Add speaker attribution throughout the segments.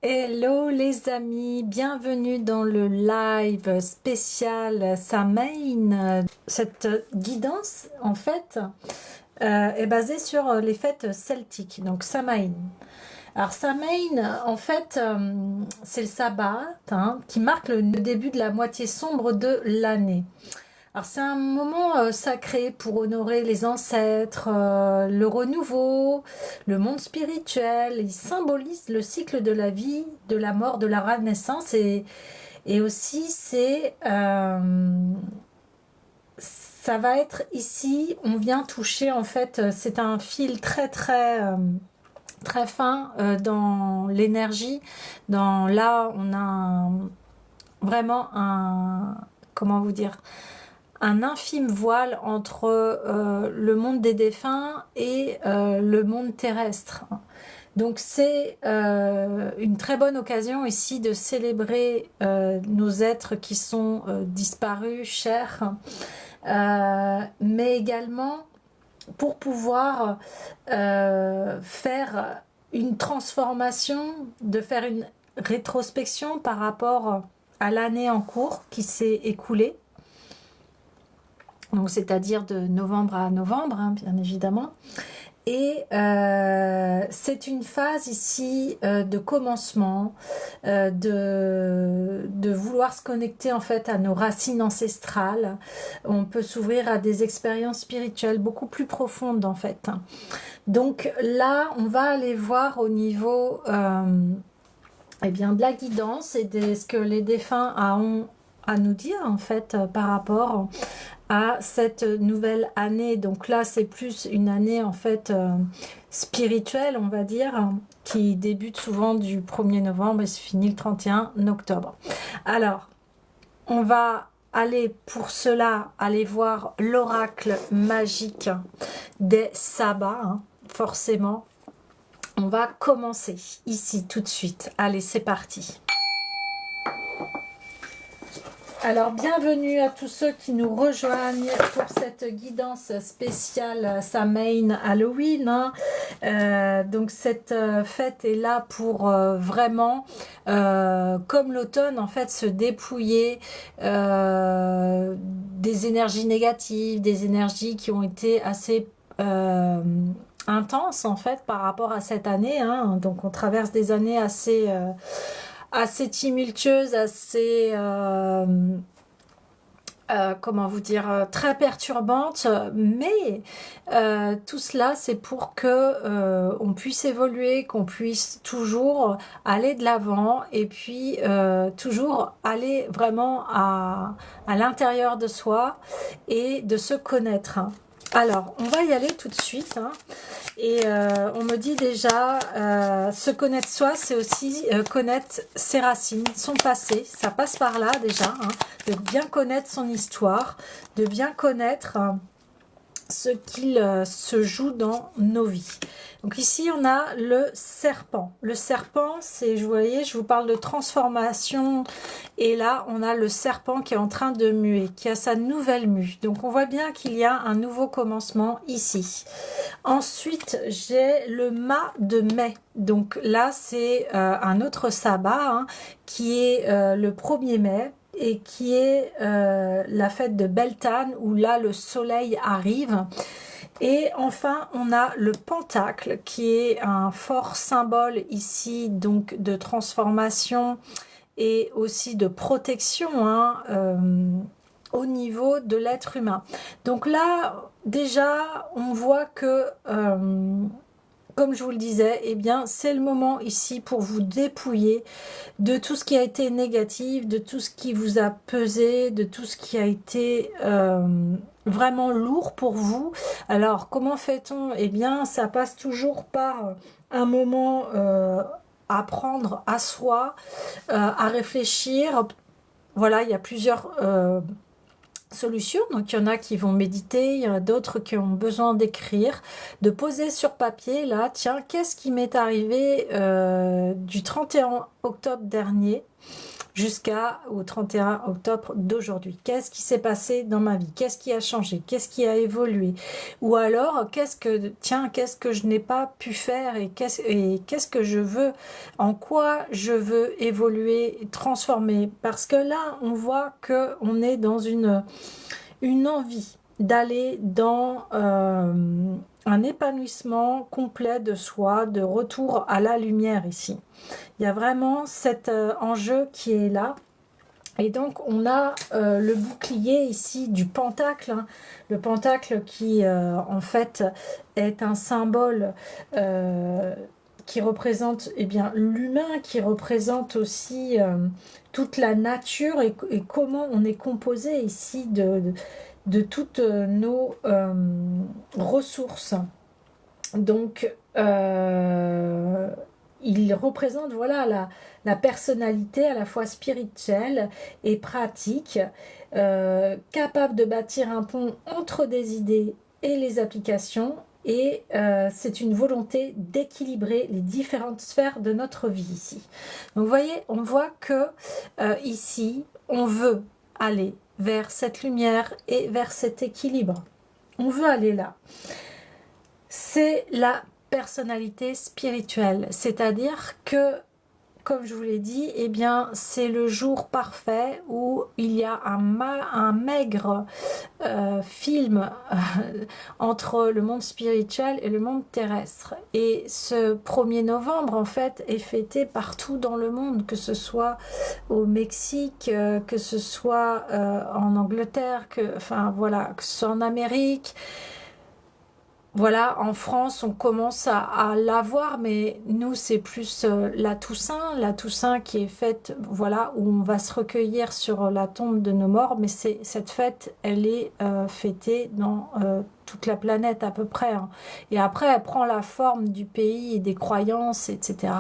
Speaker 1: Hello les amis, bienvenue dans le live spécial Samhain. Cette guidance en fait est basée sur les fêtes celtiques, donc Samhain. Alors Samhain en fait c'est le sabbat qui marque le début de la moitié sombre de l'année. Alors c'est un moment sacré pour honorer les ancêtres, le renouveau, le monde spirituel. Il symbolise le cycle de la vie, de la mort, de la renaissance et aussi ça va être ici, on vient toucher en fait, c'est un fil très fin dans l'énergie. Là on a vraiment comment vous dire, un infime voile entre le monde des défunts et le monde terrestre. Donc c'est une très bonne occasion ici de célébrer nos êtres qui sont disparus, chers, mais également pour pouvoir faire une transformation, de faire une rétrospection par rapport à l'année en cours qui s'est écoulée. Donc c'est-à-dire de novembre à novembre, bien évidemment. Et c'est une phase ici de commencement, de vouloir se connecter en fait à nos racines ancestrales. On peut s'ouvrir à des expériences spirituelles beaucoup plus profondes en fait. Donc là, on va aller voir au niveau eh bien, de la guidance et de ce que les défunts ont à nous dire en fait par rapport à cette nouvelle année. Donc là c'est plus une année en fait spirituelle on va dire, qui débute souvent du 1er novembre et se finit le 31 octobre. Alors on va aller pour cela aller voir l'oracle magique des sabbats, forcément. On va commencer ici tout de suite. Allez, c'est parti. Alors, bienvenue à tous ceux qui nous rejoignent pour cette guidance spéciale Samhain Halloween. Donc, cette fête est là pour vraiment, comme l'automne, en fait, se dépouiller des énergies négatives, des énergies qui ont été assez intenses, en fait, par rapport à cette année. Donc, on traverse des années assez tumultueuse, assez comment vous dire, très perturbante, mais tout cela c'est pour que on puisse évoluer, qu'on puisse toujours aller de l'avant et puis toujours aller vraiment à l'intérieur de soi et de se connaître. Alors, on va y aller tout de suite. Et on me dit déjà, se connaître soi, c'est aussi connaître ses racines, son passé. Ça passe par là déjà, de bien connaître son histoire, de bien connaître ce qu'il se joue dans nos vies. Donc ici, on a le serpent. Le serpent, c'est, vous voyez, je vous parle de transformation. Et là, on a le serpent qui est en train de muer, qui a sa nouvelle mue. Donc, on voit bien qu'il y a un nouveau commencement ici. Ensuite, j'ai le mât de mai. Donc là, c'est un autre sabbat qui est le 1er mai. Et qui est la fête de Beltane, où là le soleil arrive. Et enfin on a le pentacle qui est un fort symbole ici donc de transformation et aussi de protection au niveau de l'être humain. Donc là déjà on voit que comme je vous le disais, eh bien, c'est le moment ici pour vous dépouiller de tout ce qui a été négatif, de tout ce qui vous a pesé, de tout ce qui a été vraiment lourd pour vous. Alors, comment fait-on? Eh bien, ça passe toujours par un moment à prendre à soi, à réfléchir. Voilà, il y a plusieurs solutions. Donc il y en a qui vont méditer, il y en a d'autres qui ont besoin d'écrire, de poser sur papier là, tiens, qu'est-ce qui m'est arrivé du 31 octobre dernier jusqu'au 31 octobre d'aujourd'hui. Qu'est-ce qui s'est passé dans ma vie? Qu'est-ce qui a changé? Qu'est-ce qui a évolué? Ou alors, qu'est-ce que je n'ai pas pu faire et qu'est-ce que je veux, en quoi je veux évoluer, transformer? Parce que là, on voit que on est dans une envie d'aller dans un épanouissement complet de soi, de retour à la lumière ici. Il y a vraiment cet enjeu qui est là. Et donc, on a le bouclier ici du pentacle, hein. Le pentacle qui, en fait, est un symbole qui représente eh bien l'humain, qui représente aussi toute la nature et comment on est composé ici de toutes nos ressources. Donc, il représente voilà la personnalité à la fois spirituelle et pratique, capable de bâtir un pont entre des idées et les applications. Et c'est une volonté d'équilibrer les différentes sphères de notre vie ici. Donc vous voyez, on voit que ici, on veut aller vers cette lumière et vers cet équilibre. On veut aller là. C'est la personnalité spirituelle, c'est-à-dire que, comme je vous l'ai dit, eh bien, c'est le jour parfait où il y a un maigre film entre le monde spirituel et le monde terrestre. Et ce 1er novembre, en fait, est fêté partout dans le monde, que ce soit au Mexique, que ce soit en Angleterre, enfin voilà, que ce soit en Amérique. Voilà, en France, on commence à l'avoir, mais nous, c'est plus la Toussaint qui est faite, voilà, où on va se recueillir sur la tombe de nos morts, mais cette fête, elle est fêtée dans toute la planète à peu près, hein. Et après, elle prend la forme du pays et des croyances, etc.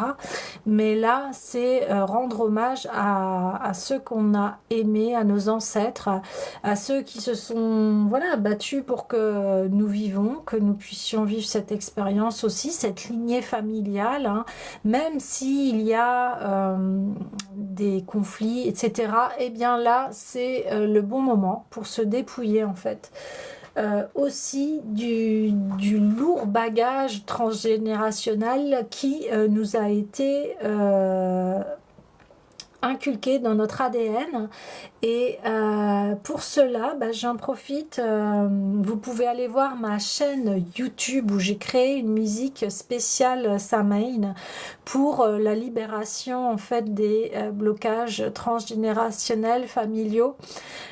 Speaker 1: Mais là, c'est rendre hommage à ceux qu'on a aimés, à nos ancêtres, à ceux qui se sont voilà, battus pour que nous vivons, que nous puissions vivre cette expérience aussi, cette lignée familiale, hein, même s'il y a des conflits, etc. Eh bien là, c'est le bon moment pour se dépouiller en fait. Aussi du lourd bagage transgénérationnel qui nous a été inculqué dans notre ADN. Et pour cela, j'en profite, vous pouvez aller voir ma chaîne YouTube où j'ai créé une musique spéciale Samhain pour la libération en fait des blocages transgénérationnels familiaux,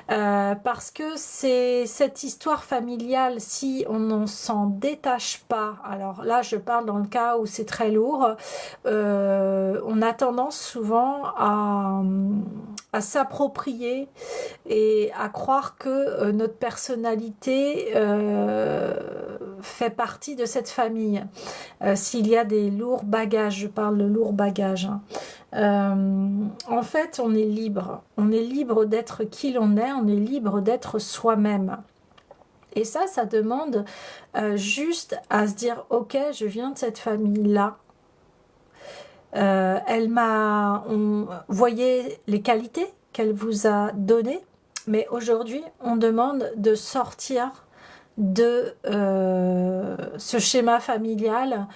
Speaker 1: parce que c'est cette histoire familiale, si on n'en s'en détache pas, alors là je parle dans le cas où c'est très lourd, on a tendance souvent à s'approprier et à croire que notre personnalité fait partie de cette famille. S'il y a des lourds bagages, je parle de lourds bagages, hein. En fait, on est libre. On est libre d'être qui l'on est, on est libre d'être soi-même. Et ça demande juste à se dire, ok, je viens de cette famille-là. Voyez les qualités qu'elle vous a données, mais aujourd'hui on demande de sortir de ce schéma familial.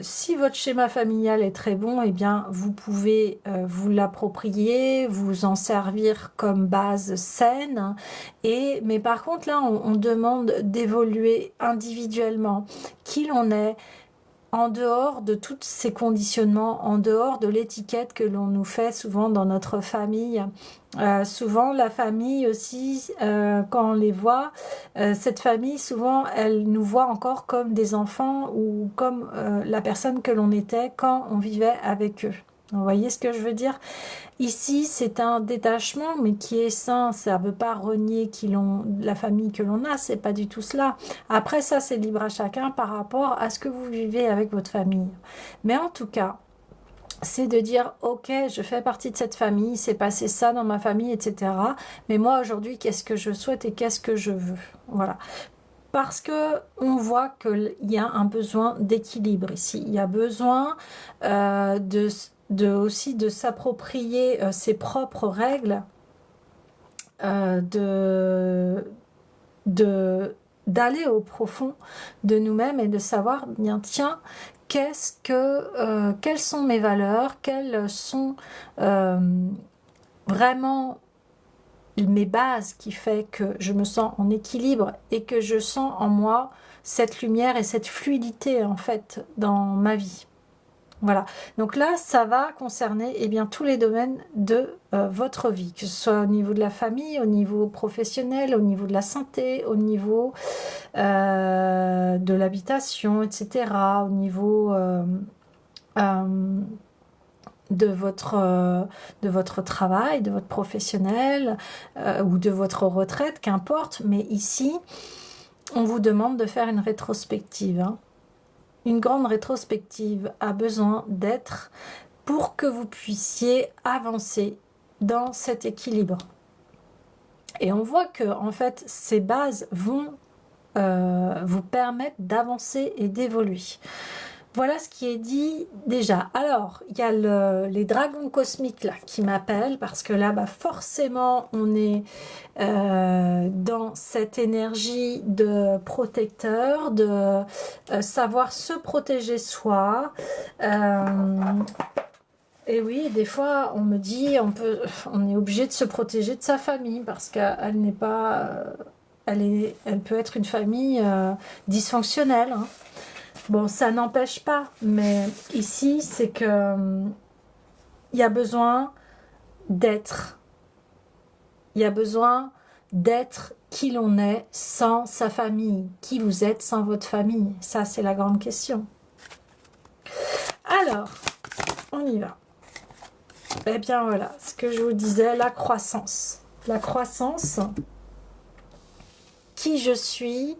Speaker 1: Si votre schéma familial est très bon, eh bien vous pouvez vous l'approprier, vous en servir comme base saine, mais par contre là on demande d'évoluer individuellement qui l'on est, en dehors de tous ces conditionnements, en dehors de l'étiquette que l'on nous fait souvent dans notre famille. Souvent la famille aussi, quand on les voit, cette famille souvent elle nous voit encore comme des enfants ou comme la personne que l'on était quand on vivait avec eux. Vous voyez ce que je veux dire? Ici, c'est un détachement, mais qui est sain. Ça ne veut pas renier la famille que l'on a, c'est pas du tout cela. Après, ça, c'est libre à chacun par rapport à ce que vous vivez avec votre famille. Mais en tout cas, c'est de dire, ok, je fais partie de cette famille, il s'est passé ça dans ma famille, etc. Mais moi, aujourd'hui, qu'est-ce que je souhaite et qu'est-ce que je veux? Voilà. Parce que on voit qu'il y a un besoin d'équilibre ici. Il y a besoin aussi de s'approprier ses propres règles, d'aller au profond de nous-mêmes et de savoir, bien tiens, quelles sont mes valeurs, quelles sont vraiment mes bases qui fait que je me sens en équilibre et que je sens en moi cette lumière et cette fluidité en fait dans ma vie. Voilà, donc là, ça va concerner eh bien, tous les domaines de votre vie, que ce soit au niveau de la famille, au niveau professionnel, au niveau de la santé, au niveau de l'habitation, etc., au niveau euh, de votre travail, de votre professionnel ou de votre retraite, qu'importe. Mais ici, on vous demande de faire une rétrospective, hein. Une grande rétrospective a besoin d'être pour que vous puissiez avancer dans cet équilibre. Et on voit que en fait, ces bases vont vous permettre d'avancer et d'évoluer. Voilà ce qui est dit déjà. Alors, il y a les dragons cosmiques là qui m'appellent parce que là, bah, forcément, on est dans cette énergie de protecteur, de savoir se protéger soi. Et oui, des fois, on me dit, on est obligé de se protéger de sa famille parce qu'elle n'est pas, elle peut être une famille dysfonctionnelle, hein. Bon, ça n'empêche pas, mais ici, c'est que il y a besoin d'être. Il y a besoin d'être qui l'on est sans sa famille. Qui vous êtes sans votre famille? Ça, c'est la grande question. Alors, on y va. Eh bien, voilà, ce que je vous disais, la croissance. La croissance, qui je suis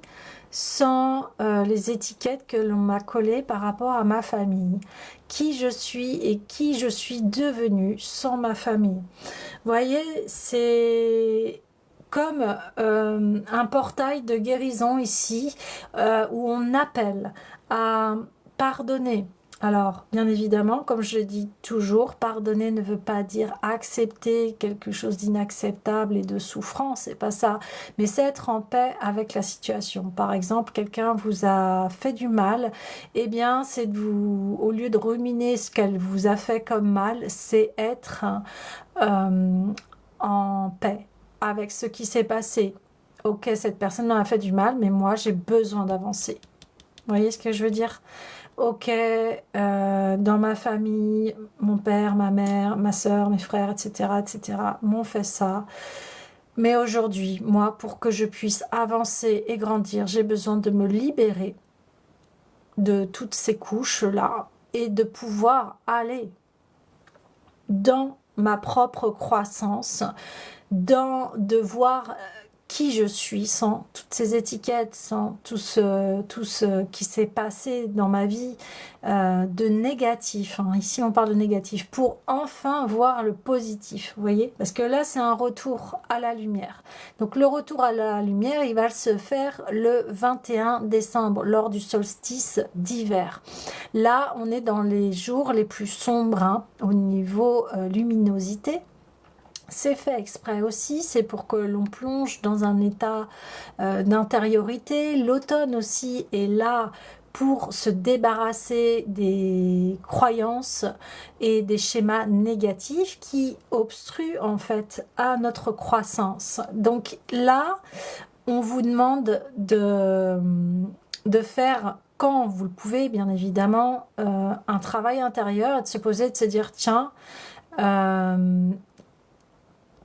Speaker 1: sans les étiquettes que l'on m'a collées par rapport à ma famille. Qui je suis et qui je suis devenue sans ma famille. Vous voyez, c'est comme un portail de guérison ici, où on appelle à pardonner. Alors, bien évidemment, comme je le dis toujours, pardonner ne veut pas dire accepter quelque chose d'inacceptable et de souffrant, c'est pas ça. Mais c'est être en paix avec la situation. Par exemple, quelqu'un vous a fait du mal, eh bien, c'est de vous, au lieu de ruminer ce qu'elle vous a fait comme mal, c'est être en paix avec ce qui s'est passé. Ok, cette personne m'a fait du mal, mais moi, j'ai besoin d'avancer. Vous voyez ce que je veux dire? Ok, dans ma famille, mon père, ma mère, ma soeur, mes frères, etc., m'ont fait ça. Mais aujourd'hui, moi, pour que je puisse avancer et grandir, j'ai besoin de me libérer de toutes ces couches-là et de pouvoir aller dans ma propre croissance, de voir qui je suis sans toutes ces étiquettes, sans tout ce qui s'est passé dans ma vie de négatif, hein. Ici on parle de négatif, pour enfin voir le positif, vous voyez, parce que là c'est un retour à la lumière. Donc le retour à la lumière, il va se faire le 21 décembre, lors du solstice d'hiver. Là on est dans les jours les plus sombres, hein, au niveau luminosité. C'est fait exprès aussi, c'est pour que l'on plonge dans un état d'intériorité. L'automne aussi est là pour se débarrasser des croyances et des schémas négatifs qui obstruent en fait à notre croissance. Donc là, on vous demande de faire, quand vous le pouvez bien évidemment, un travail intérieur et de se poser, de se dire tiens,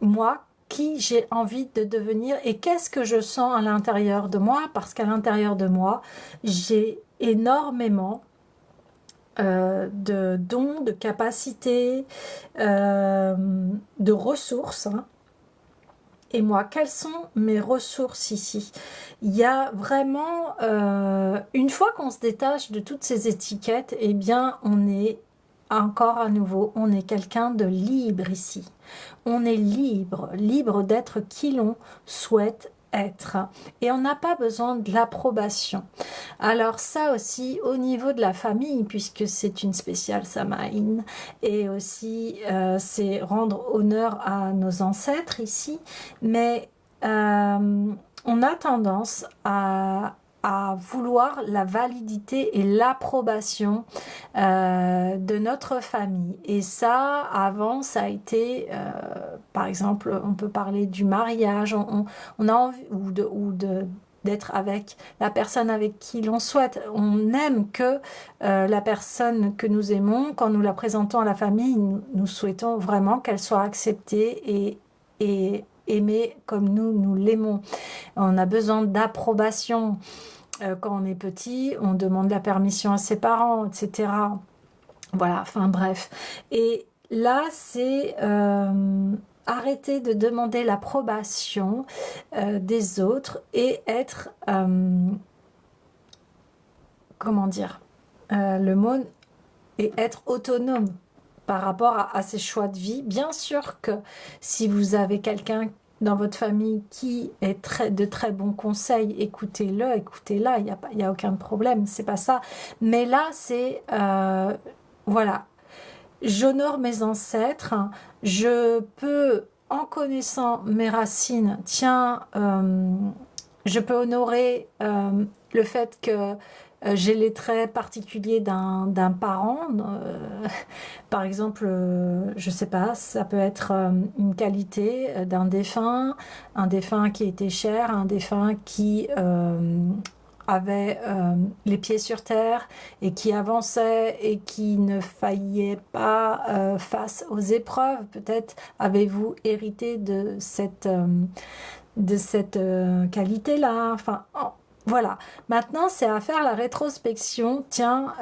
Speaker 1: moi, qui j'ai envie de devenir et qu'est-ce que je sens à l'intérieur de moi, parce qu'à l'intérieur de moi, j'ai énormément de dons, de capacités, de ressources, hein. Et moi, quelles sont mes ressources ici? Il y a vraiment, une fois qu'on se détache de toutes ces étiquettes, eh bien, on est encore à nouveau, on est quelqu'un de libre ici. On est libre, libre d'être qui l'on souhaite être. Et on n'a pas besoin de l'approbation. Alors ça aussi, au niveau de la famille, puisque c'est une spéciale Samhain, et aussi c'est rendre honneur à nos ancêtres ici, mais on a tendance à vouloir la validité et l'approbation de notre famille. Et ça, avant, ça a été, par exemple, on peut parler du mariage, on a envie, d'être avec la personne avec qui l'on souhaite. On aime que la personne que nous aimons, quand nous la présentons à la famille, nous souhaitons vraiment qu'elle soit acceptée et aimée comme nous l'aimons. On a besoin d'approbation. Quand on est petit, on demande la permission à ses parents, etc. Voilà, enfin bref. Et là, c'est arrêter de demander l'approbation des autres et être, comment dire, le mot est être autonome par rapport à ses choix de vie. Bien sûr que si vous avez quelqu'un dans votre famille qui est de très bons conseils, écoutez-le, écoutez-la, il n'y a aucun problème, c'est pas ça. Mais là, c'est, voilà, j'honore mes ancêtres, je peux, en connaissant mes racines, tiens, je peux honorer le fait que j'ai les traits particuliers d'un parent. Par exemple, je sais pas, ça peut être une qualité d'un défunt, un défunt qui était cher, un défunt qui avait les pieds sur terre et qui avançait et qui ne faillait pas face aux épreuves. Peut-être avez-vous hérité de cette qualité-là. Enfin, voilà. Maintenant, c'est à faire la rétrospection. Tiens,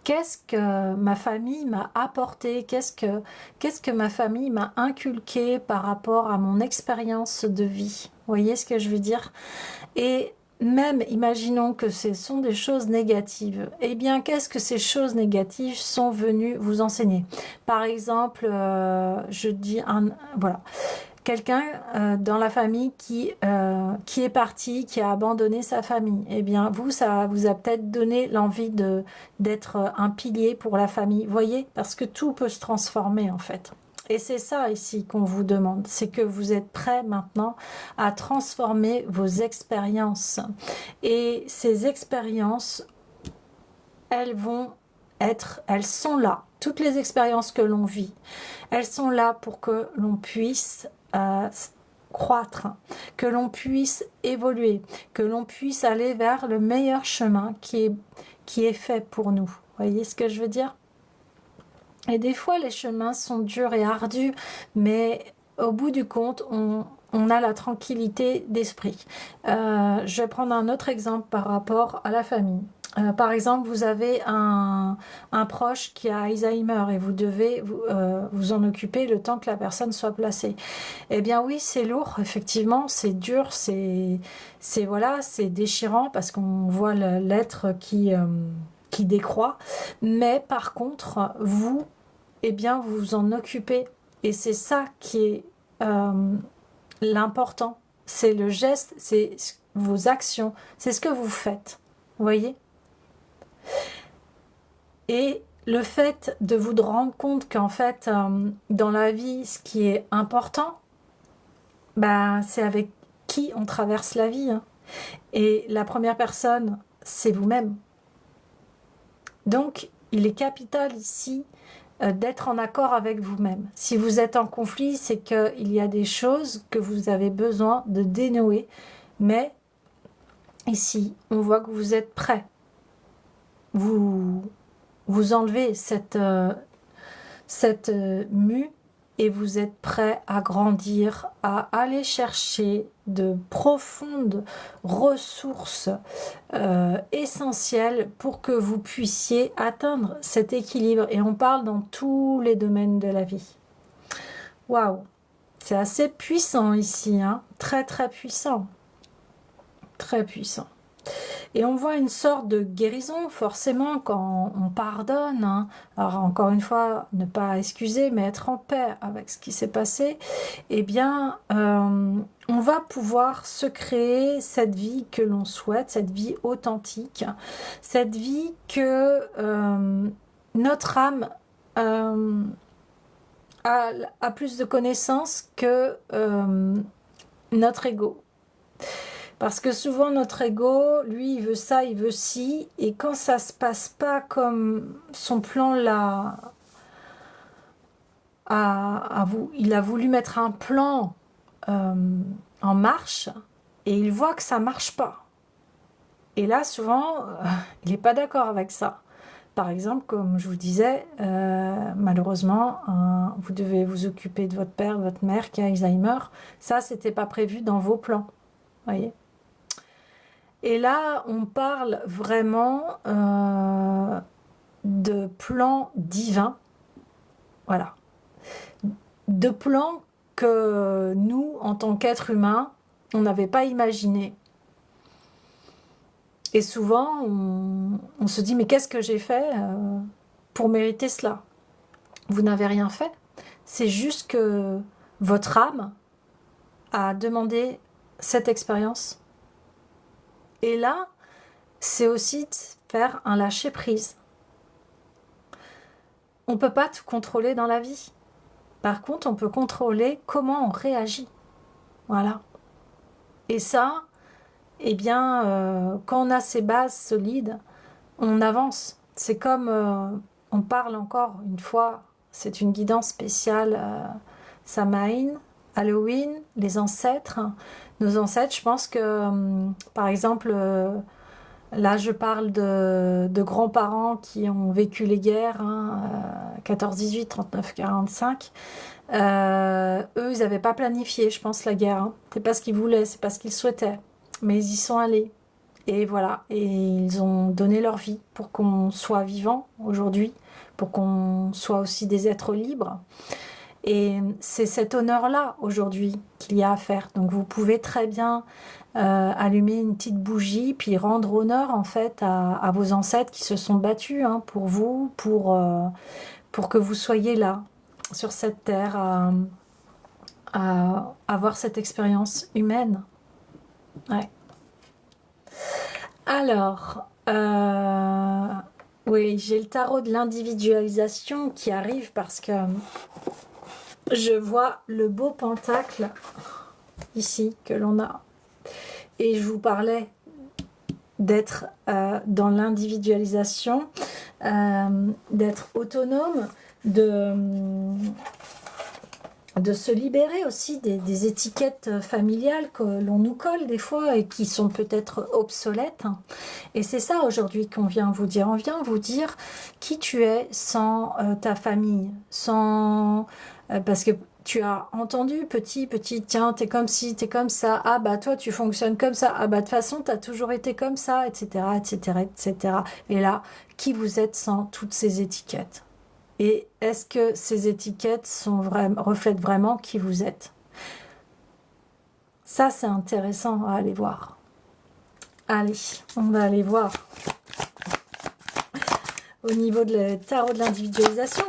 Speaker 1: qu'est-ce que ma famille m'a apporté? Qu'est-ce que ma famille m'a inculqué par rapport à mon expérience de vie? Vous voyez ce que je veux dire? Et même, imaginons que ce sont des choses négatives. Eh bien, qu'est-ce que ces choses négatives sont venues vous enseigner? Par exemple, je dis voilà. Quelqu'un dans la famille qui est parti, qui a abandonné sa famille, eh bien vous, ça vous a peut-être donné l'envie d'être un pilier pour la famille, voyez, parce que tout peut se transformer en fait. Et c'est ça ici qu'on vous demande, c'est que vous êtes prêts maintenant à transformer vos expériences. Et ces expériences, elles sont là. Toutes les expériences que l'on vit, elles sont là pour que l'on puisse croître, que l'on puisse évoluer, que l'on puisse aller vers le meilleur chemin qui est fait pour nous. Vous voyez ce que je veux dire? Et des fois, les chemins sont durs et ardus, mais au bout du compte, on a la tranquillité d'esprit. Je vais prendre un autre exemple par rapport à la famille. Par exemple, vous avez un proche qui a Alzheimer et vous devez vous en occuper le temps que la personne soit placée. Eh bien oui, c'est lourd, effectivement, c'est dur, voilà, c'est déchirant parce qu'on voit l'être qui décroît. Mais par contre, vous, eh bien, vous vous en occupez. Et c'est ça qui est l'important. C'est le geste, c'est vos actions, c'est ce que vous faites. Vous voyez? Et le fait de vous rendre compte qu'en fait, dans la vie, ce qui est important, bah, c'est avec qui on traverse la vie. Hein. Et la première personne, c'est vous-même. Donc, il est capital ici d'être en accord avec vous-même. Si vous êtes en conflit, c'est qu'il y a des choses que vous avez besoin de dénouer. Mais ici, on voit que vous êtes prêt. Vous enlevez cette mue et vous êtes prêt à grandir, à aller chercher de profondes ressources essentielles pour que vous puissiez atteindre cet équilibre. Et on parle dans tous les domaines de la vie. Waouh! C'est assez puissant ici, hein? Très très puissant. Très puissant. Et on voit une sorte de guérison, forcément, quand on pardonne, hein. Alors, encore une fois, ne pas excuser, mais être en paix avec ce qui s'est passé. Eh bien, on va pouvoir se créer cette vie que l'on souhaite, cette vie authentique, cette vie que notre âme a plus de connaissances que notre ego. Parce que souvent notre ego, lui, il veut ça, il veut ci, et quand ça se passe pas comme son plan l'a il a voulu mettre un plan en marche, et il voit que ça marche pas. Et là, souvent, il n'est pas d'accord avec ça. Par exemple, comme je vous disais, malheureusement, vous devez vous occuper de votre père, votre mère qui a Alzheimer. Ça, c'était pas prévu dans vos plans. Voyez. Et là, on parle vraiment de plans divins. Voilà. De plans que nous, en tant qu'êtres humains, on n'avait pas imaginé. Et souvent, on se dit, mais qu'est-ce que j'ai fait pour mériter cela? Vous n'avez rien fait. C'est juste que votre âme a demandé cette expérience. Et là, c'est aussi de faire un lâcher-prise. On ne peut pas tout contrôler dans la vie. Par contre, on peut contrôler comment on réagit. Voilà. Et ça, eh bien, quand on a ces bases solides, on avance. C'est comme, on parle encore une fois, c'est une guidance spéciale Samhain, Halloween, les ancêtres. Nos ancêtres, je pense que, par exemple, là je parle de grands-parents qui ont vécu les guerres, hein, 14-18, 39-45. Eux, ils n'avaient pas planifié, je pense, la guerre. Hein. C'est pas ce qu'ils voulaient, c'est pas ce qu'ils souhaitaient. Mais ils y sont allés. Et voilà, et ils ont donné leur vie pour qu'on soit vivant aujourd'hui, pour qu'on soit aussi des êtres libres. Et c'est cet honneur-là aujourd'hui qu'il y a à faire. Donc vous pouvez très bien allumer une petite bougie, puis rendre honneur en fait à vos ancêtres qui se sont battus hein, pour vous, pour que vous soyez là, sur cette terre, à avoir cette expérience humaine. Ouais. Alors, oui, j'ai le tarot de l'individualisation qui arrive parce que je vois le beau pentacle ici que l'on a. Et je vous parlais d'être dans l'individualisation, d'être autonome, de se libérer aussi des étiquettes familiales que l'on nous colle des fois et qui sont peut-être obsolètes. Et c'est ça aujourd'hui qu'on vient vous dire. On vient vous dire qui tu es sans ta famille, sans... parce que tu as entendu, petit, tiens, t'es comme ci, t'es comme ça, ah bah toi tu fonctionnes comme ça, ah bah de toute façon t'as toujours été comme ça, etc., etc., etc. Et là, qui vous êtes sans toutes ces étiquettes? Et est-ce que ces étiquettes reflètent vraiment qui vous êtes? Ça, c'est intéressant à aller voir. Allez, on va aller voir. Au niveau de tarot de l'individualisation,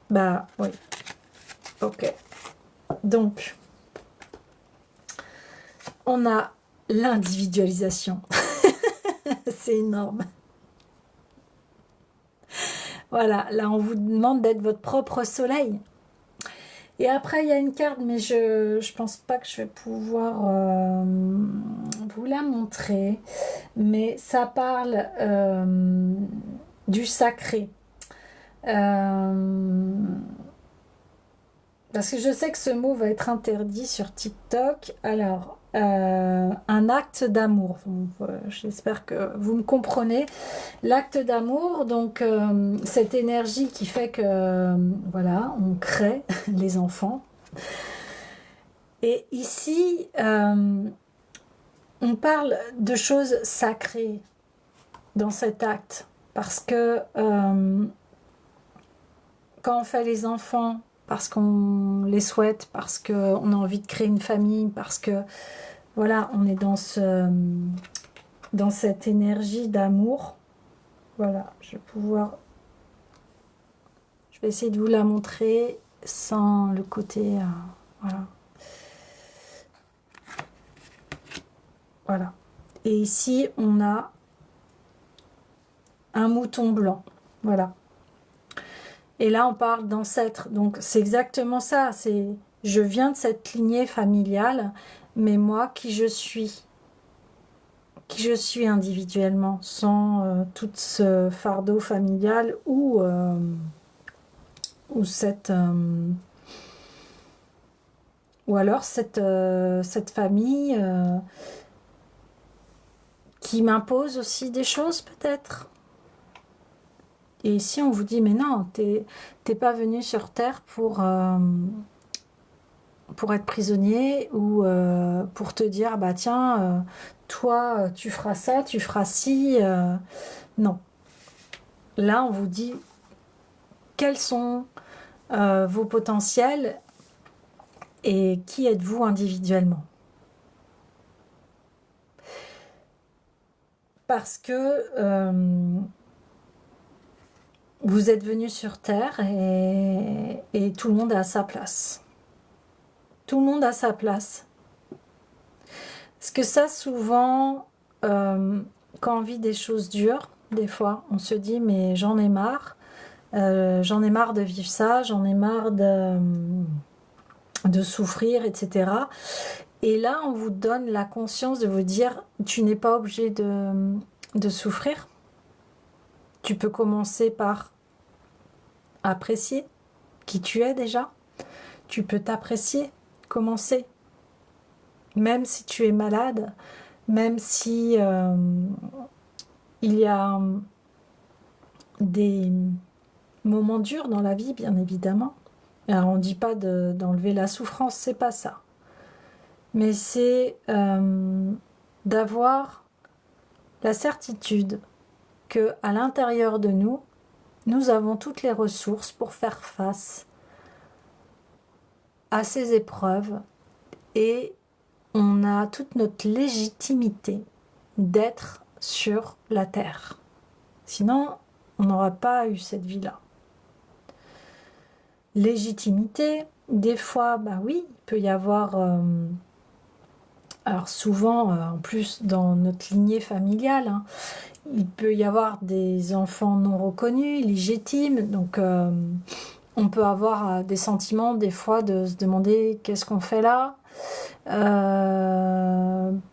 Speaker 1: bah, oui. Ok. Donc, on a l'individualisation. C'est énorme. Voilà, là, on vous demande d'être votre propre soleil. Et après, il y a une carte, mais je pense pas que je vais pouvoir vous la montrer. Mais ça parle du sacré. Parce que je sais que ce mot va être interdit sur TikTok. Alors, un acte d'amour. J'espère que vous me comprenez. L'acte d'amour, donc cette énergie qui fait que, voilà, on crée les enfants. Et ici, on parle de choses sacrées dans cet acte. Parce que quand on fait les enfants, parce qu'on les souhaite, parce qu'on a envie de créer une famille, parce que voilà, on est dans cette énergie d'amour. Voilà, je vais pouvoir... Je vais essayer de vous la montrer sans le côté... voilà. Voilà. Et ici, on a un mouton blanc. Voilà. Et là, on parle d'ancêtre. Donc, c'est exactement ça. C'est, je viens de cette lignée familiale, mais moi, qui je suis individuellement, sans tout ce fardeau familial ou cette... ou alors cette famille qui m'impose aussi des choses, peut-être. Et ici, on vous dit, mais non, t'es pas venu sur Terre pour être prisonnier ou pour te dire, bah tiens, toi, tu feras ça, tu feras ci. Non. Là, on vous dit, quels sont vos potentiels et qui êtes-vous individuellement. Parce que vous êtes venu sur Terre et tout le monde a sa place. Tout le monde a sa place. Parce que ça, souvent, quand on vit des choses dures, des fois, on se dit, mais j'en ai marre. J'en ai marre de vivre ça, j'en ai marre de souffrir, etc. Et là, on vous donne la conscience de vous dire, tu n'es pas obligé de souffrir. Tu peux commencer par apprécier qui tu es déjà. Tu peux t'apprécier, commencer. Même si tu es malade, même si il y a des moments durs dans la vie, bien évidemment. Alors, on ne dit pas d'enlever la souffrance, c'est pas ça. Mais c'est d'avoir la certitude que à l'intérieur de nous, nous avons toutes les ressources pour faire face à ces épreuves et on a toute notre légitimité d'être sur la terre. Sinon, on n'aura pas eu cette vie-là. Légitimité, des fois, bah oui, il peut y avoir... alors souvent, en plus dans notre lignée familiale, hein, il peut y avoir des enfants non reconnus, illégitimes, donc on peut avoir des sentiments des fois de se demander qu'est-ce qu'on fait là,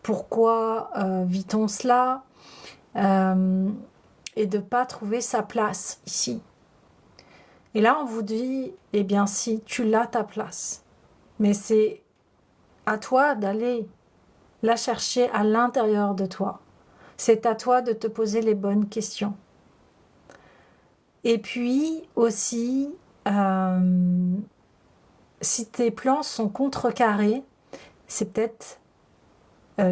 Speaker 1: pourquoi vit-on cela, et de ne pas trouver sa place ici. Et là on vous dit, eh bien si, tu l'as ta place, mais c'est à toi d'aller la chercher à l'intérieur de toi. C'est à toi de te poser les bonnes questions. Et puis aussi, si tes plans sont contrecarrés, c'est peut-être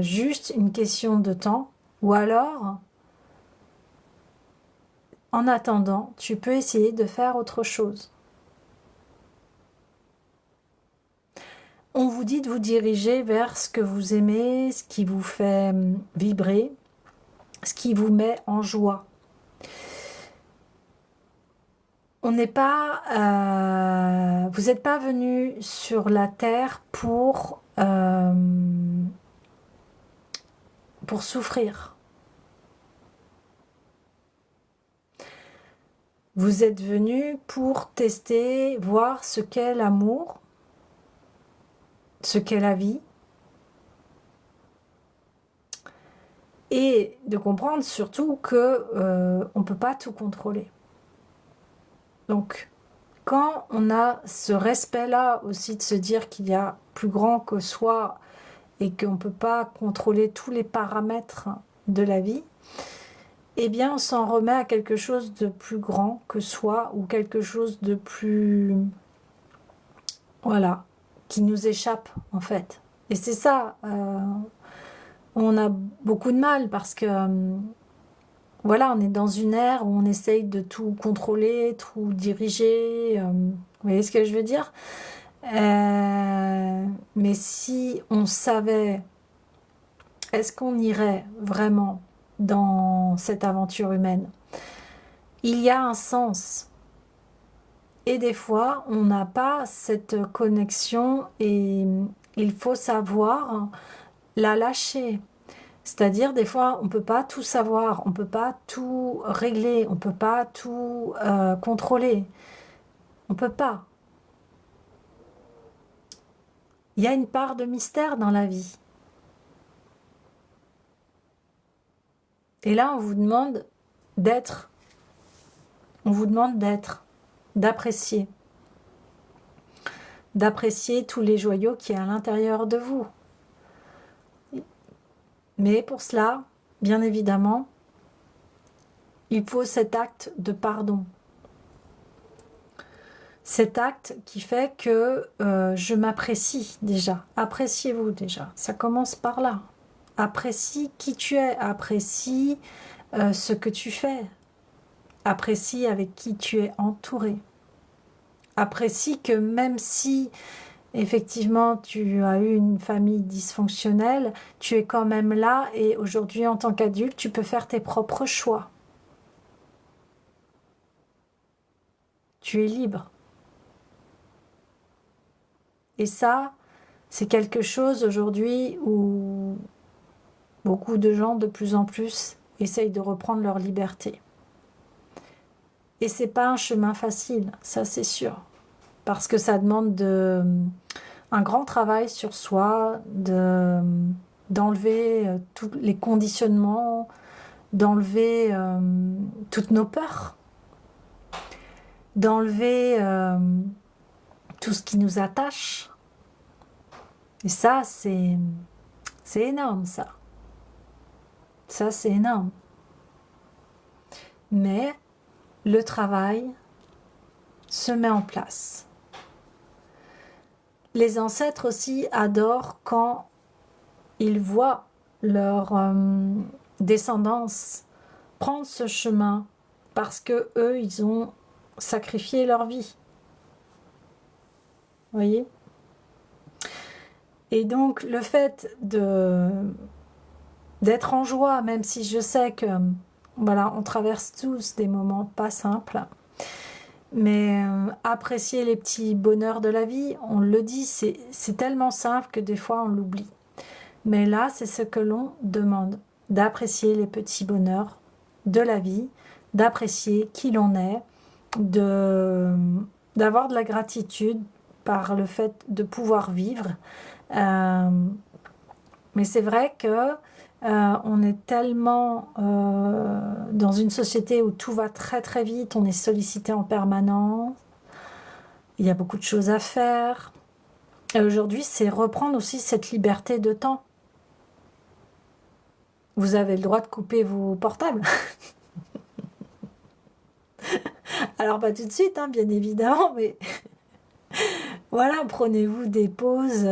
Speaker 1: juste une question de temps. Ou alors, en attendant, tu peux essayer de faire autre chose. On vous dit de vous diriger vers ce que vous aimez, ce qui vous fait vibrer, ce qui vous met en joie. On n'est pas, vous n'êtes pas venu sur la terre pour souffrir. Vous êtes venu pour tester, voir ce qu'est l'amour, ce qu'est la vie, et de comprendre surtout que on ne peut pas tout contrôler. Donc, quand on a ce respect-là aussi de se dire qu'il y a plus grand que soi et qu'on ne peut pas contrôler tous les paramètres de la vie, eh bien on s'en remet à quelque chose de plus grand que soi ou quelque chose de plus... voilà, qui nous échappe en fait. Et c'est ça, on a beaucoup de mal parce que... voilà, on est dans une ère où on essaye de tout contrôler, tout diriger. Vous voyez ce que je veux dire? Mais si on savait est-ce qu'on irait vraiment dans cette aventure humaine? Il y a un sens. Et des fois, on n'a pas cette connexion et il faut savoir la lâcher. C'est-à-dire, des fois, on ne peut pas tout savoir, on ne peut pas tout régler, on ne peut pas tout contrôler. On ne peut pas. Il y a une part de mystère dans la vie. Et là, on vous demande d'être. On vous demande d'être, d'apprécier. D'apprécier tous les joyaux qui est à l'intérieur de vous. Mais pour cela, bien évidemment, il faut cet acte de pardon. Cet acte qui fait que je m'apprécie déjà. Appréciez-vous déjà. Ça commence par là. Apprécie qui tu es. Apprécie ce que tu fais. Apprécie avec qui tu es entouré. Apprécie que même si effectivement tu as eu une famille dysfonctionnelle, tu es quand même là et aujourd'hui en tant qu'adulte, tu peux faire tes propres choix. Tu es libre. Et ça, c'est quelque chose aujourd'hui où beaucoup de gens de plus en plus essayent de reprendre leur liberté. Et c'est pas un chemin facile, ça c'est sûr. Parce que ça demande un grand travail sur soi, d'enlever tous les conditionnements, d'enlever toutes nos peurs, d'enlever tout ce qui nous attache. Et ça, c'est énorme, ça. Ça, c'est énorme. Mais le travail se met en place. Les ancêtres aussi adorent quand ils voient leur descendance prendre ce chemin parce que eux, ils ont sacrifié leur vie. Vous voyez? Et donc, le fait d'être en joie, même si je sais que voilà, on traverse tous des moments pas simples, mais apprécier les petits bonheurs de la vie, on le dit, c'est tellement simple que des fois on l'oublie. Mais là, c'est ce que l'on demande, d'apprécier les petits bonheurs de la vie, d'apprécier qui l'on est, d'avoir de la gratitude par le fait de pouvoir vivre. Mais c'est vrai que on est tellement dans une société où tout va très très vite, on est sollicité en permanence, il y a beaucoup de choses à faire. Et aujourd'hui, c'est reprendre aussi cette liberté de temps. Vous avez le droit de couper vos portables. Alors pas tout de suite, hein, bien évidemment, mais voilà, prenez-vous des pauses,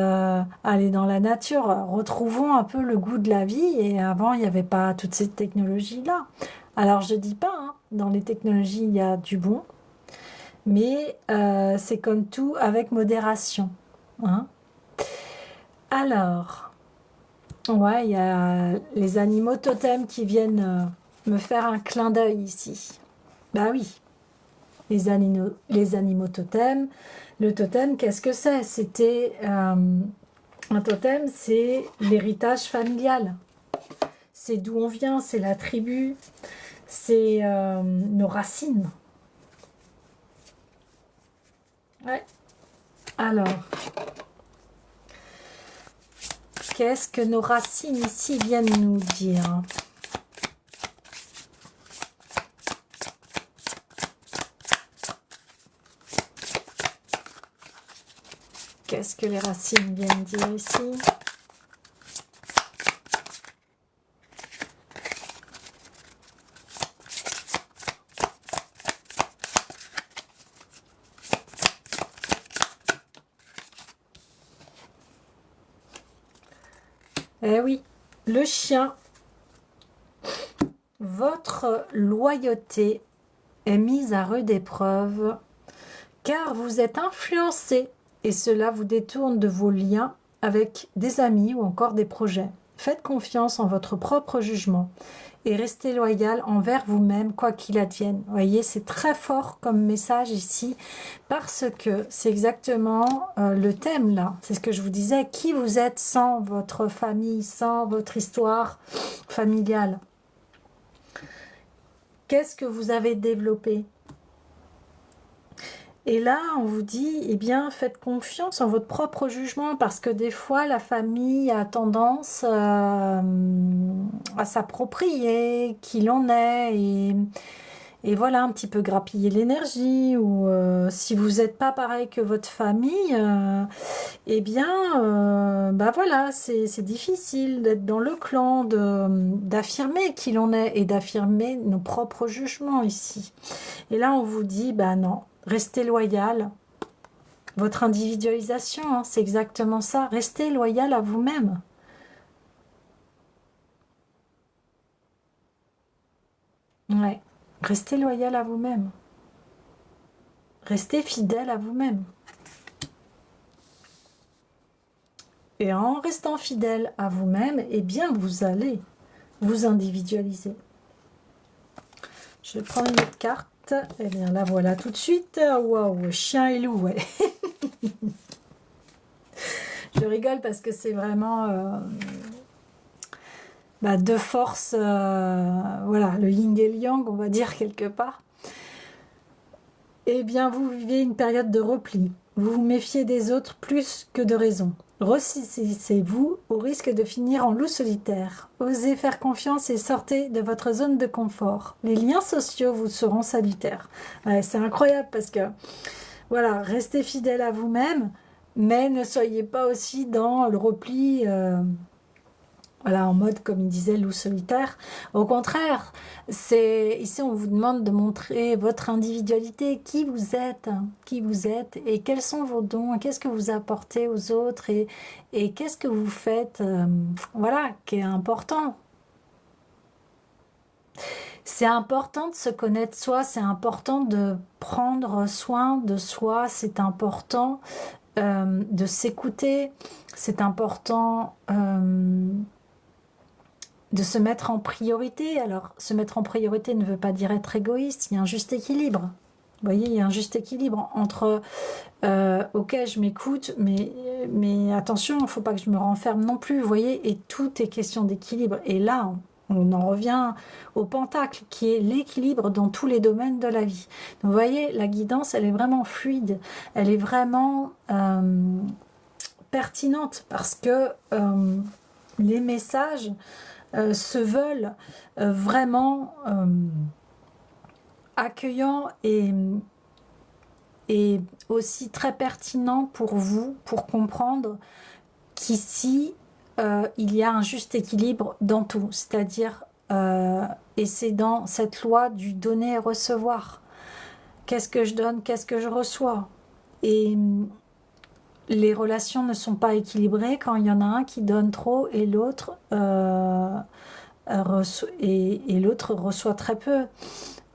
Speaker 1: allez dans la nature, retrouvons un peu le goût de la vie. Et avant, il n'y avait pas toutes ces technologies-là. Alors je dis pas, hein, dans les technologies, il y a du bon, mais c'est comme tout, avec modération. Hein. Alors, ouais, il y a les animaux totems qui viennent me faire un clin d'œil ici. Bah oui, les animaux totems. Le totem, qu'est-ce que c'est? C'était un totem, c'est l'héritage familial. C'est d'où on vient, c'est la tribu, c'est nos racines. Ouais. Alors, qu'est-ce que nos racines ici viennent nous dire? Qu'est-ce que les racines viennent dire ici? Eh oui, le chien, votre loyauté est mise à rude épreuve car vous êtes influencé et cela vous détourne de vos liens avec des amis ou encore des projets Faites confiance en votre propre jugement et restez loyal envers vous-même, quoi qu'il advienne. Vous voyez, c'est très fort comme message ici, parce que c'est exactement le thème là. C'est ce que je vous disais, qui vous êtes sans votre famille, sans votre histoire familiale. Qu'est-ce que vous avez développé? Et là, on vous dit, eh bien, faites confiance en votre propre jugement, parce que des fois, la famille a tendance à s'approprier qui l'on est, et voilà, un petit peu grappiller l'énergie, ou si vous n'êtes pas pareil que votre famille, eh bien, bah voilà, c'est difficile d'être dans le clan, d'affirmer qui l'on est, et d'affirmer nos propres jugements ici. Et là, on vous dit, bah non. Restez loyal, votre individualisation, hein, c'est exactement ça. Restez loyal à vous-même. Ouais, restez loyal à vous-même. Restez fidèle à vous-même. Et en restant fidèle à vous-même, eh bien, vous allez vous individualiser. Je vais prendre une autre carte. Eh bien, la voilà tout de suite. Waouh, chien et loup, ouais. Je rigole parce que c'est vraiment deux forces, voilà, le yin et le yang, on va dire quelque part. Eh bien, vous vivez une période de repli. Vous vous méfiez des autres plus que de raison. Ressaisissez-vous au risque de finir en loup solitaire. Osez faire confiance et sortez de votre zone de confort. Les liens sociaux vous seront salutaires. Ouais, c'est incroyable parce que, voilà, restez fidèle à vous-même, mais ne soyez pas aussi dans le repli, voilà, en mode, comme il disait, loup solitaire. Au contraire, ici on vous demande de montrer votre individualité, qui vous êtes, et quels sont vos dons, qu'est-ce que vous apportez aux autres, et qu'est-ce que vous faites, voilà, qui est important. C'est important de se connaître soi, c'est important de prendre soin de soi, c'est important de s'écouter, c'est important de se mettre en priorité. Alors, se mettre en priorité ne veut pas dire être égoïste, il y a un juste équilibre. Vous voyez, il y a un juste équilibre entre ok, je m'écoute, mais attention, il ne faut pas que je me renferme non plus, vous voyez, et tout est question d'équilibre. Et là, on en revient au pentacle, qui est l'équilibre dans tous les domaines de la vie. Donc, vous voyez, la guidance, elle est vraiment fluide, elle est vraiment pertinente, parce que les messages se veulent vraiment accueillants et aussi très pertinents pour vous, pour comprendre qu'ici, il y a un juste équilibre dans tout, c'est-à-dire, et c'est dans cette loi du donner et recevoir. Qu'est-ce que je donne, qu'est-ce que je reçois? Et les relations ne sont pas équilibrées quand il y en a un qui donne trop et l'autre reçoit très peu.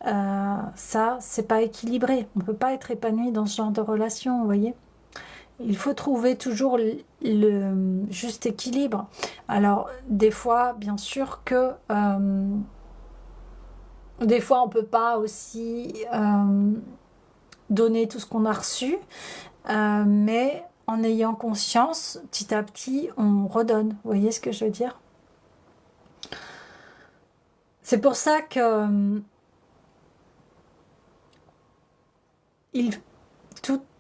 Speaker 1: Ça, c'est pas équilibré. On peut pas être épanoui dans ce genre de relation, vous voyez. Il faut trouver toujours le juste équilibre. Alors, des fois, bien sûr que des fois, on peut pas aussi donner tout ce qu'on a reçu, mais en ayant conscience, petit à petit, on redonne. Vous voyez ce que je veux dire? C'est pour ça que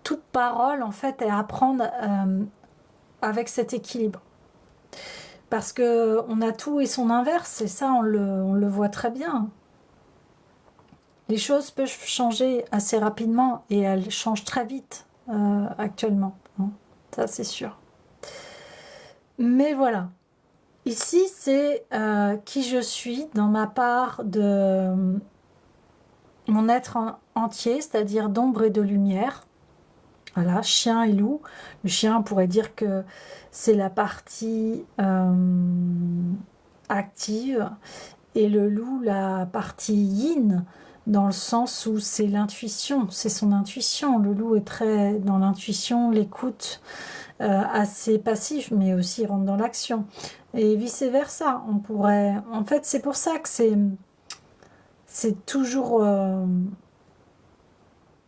Speaker 1: toute parole, en fait, est à prendre avec cet équilibre. Parce que on a tout et son inverse, et ça, on le voit très bien. Les choses peuvent changer assez rapidement, et elles changent très vite actuellement. Hein. Ça, c'est sûr. Mais voilà. Ici, c'est qui je suis dans ma part de mon être entier, c'est-à-dire d'ombre et de lumière. Voilà, chien et loup. Le chien, on pourrait dire que c'est la partie active, et le loup, la partie yin, dans le sens où c'est l'intuition, c'est son intuition. Le loup est très dans l'intuition, l'écoute, assez passif, mais aussi rentre dans l'action. Et vice-versa, on pourrait... En fait, c'est pour ça que c'est toujours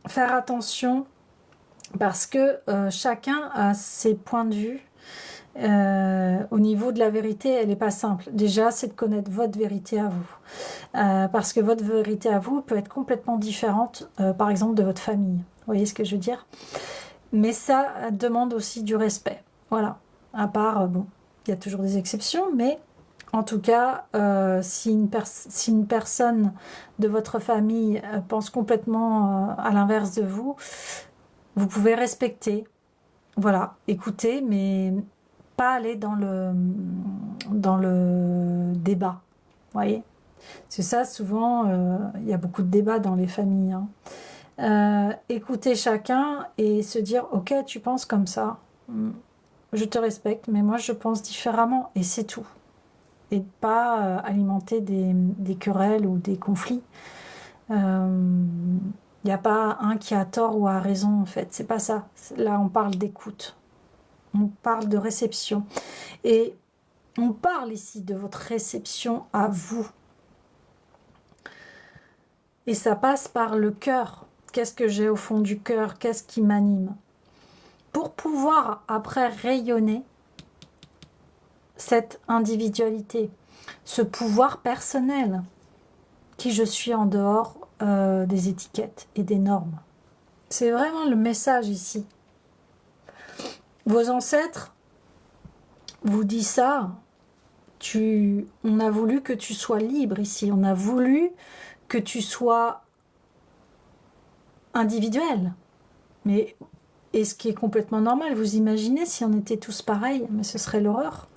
Speaker 1: faire attention, parce que chacun a ses points de vue. Au niveau de la vérité, elle n'est pas simple. Déjà, c'est de connaître votre vérité à vous. Parce que votre vérité à vous peut être complètement différente, par exemple, de votre famille. Vous voyez ce que je veux dire? Mais ça demande aussi du respect. Voilà. À part, bon, il y a toujours des exceptions, mais en tout cas, si une personne de votre famille pense complètement à l'inverse de vous, vous pouvez respecter. Voilà, écoutez, mais pas aller dans le débat. Vous voyez? C'est ça, souvent, il y a beaucoup de débats dans les familles. Hein. Écouter chacun et se dire, ok, tu penses comme ça, je te respecte, mais moi je pense différemment, et c'est tout. Et pas alimenter des querelles ou des conflits. Il n'y a pas un qui a tort ou a raison, en fait, c'est pas ça. Là, on parle d'écoute, on parle de réception. Et on parle ici de votre réception à vous. Et ça passe par le cœur. Qu'est-ce que j'ai au fond du cœur? Qu'est-ce qui m'anime? Pour pouvoir après rayonner cette individualité, ce pouvoir personnel, qui je suis en dehors des étiquettes et des normes. C'est vraiment le message ici. Vos ancêtres vous disent ça. On a voulu que tu sois libre ici. On a voulu que tu sois individuel. Mais, et ce qui est complètement normal, vous imaginez si on était tous pareils, mais ce serait l'horreur.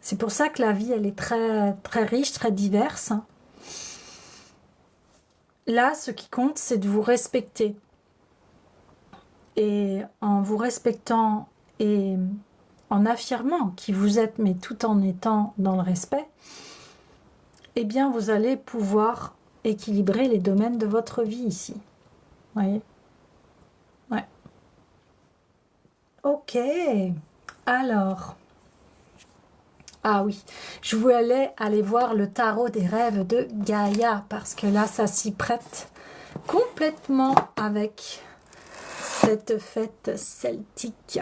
Speaker 1: C'est pour ça que la vie, elle est très, très riche, très diverse. Là, ce qui compte, c'est de vous respecter. Et en vous respectant et en affirmant qui vous êtes, mais tout en étant dans le respect, eh bien, vous allez pouvoir équilibrer les domaines de votre vie ici. Vous voyez? Ouais. Ok. Alors... Ah oui, je voulais aller voir le tarot des rêves de Gaïa, parce que là, ça s'y prête complètement avec cette fête celtique.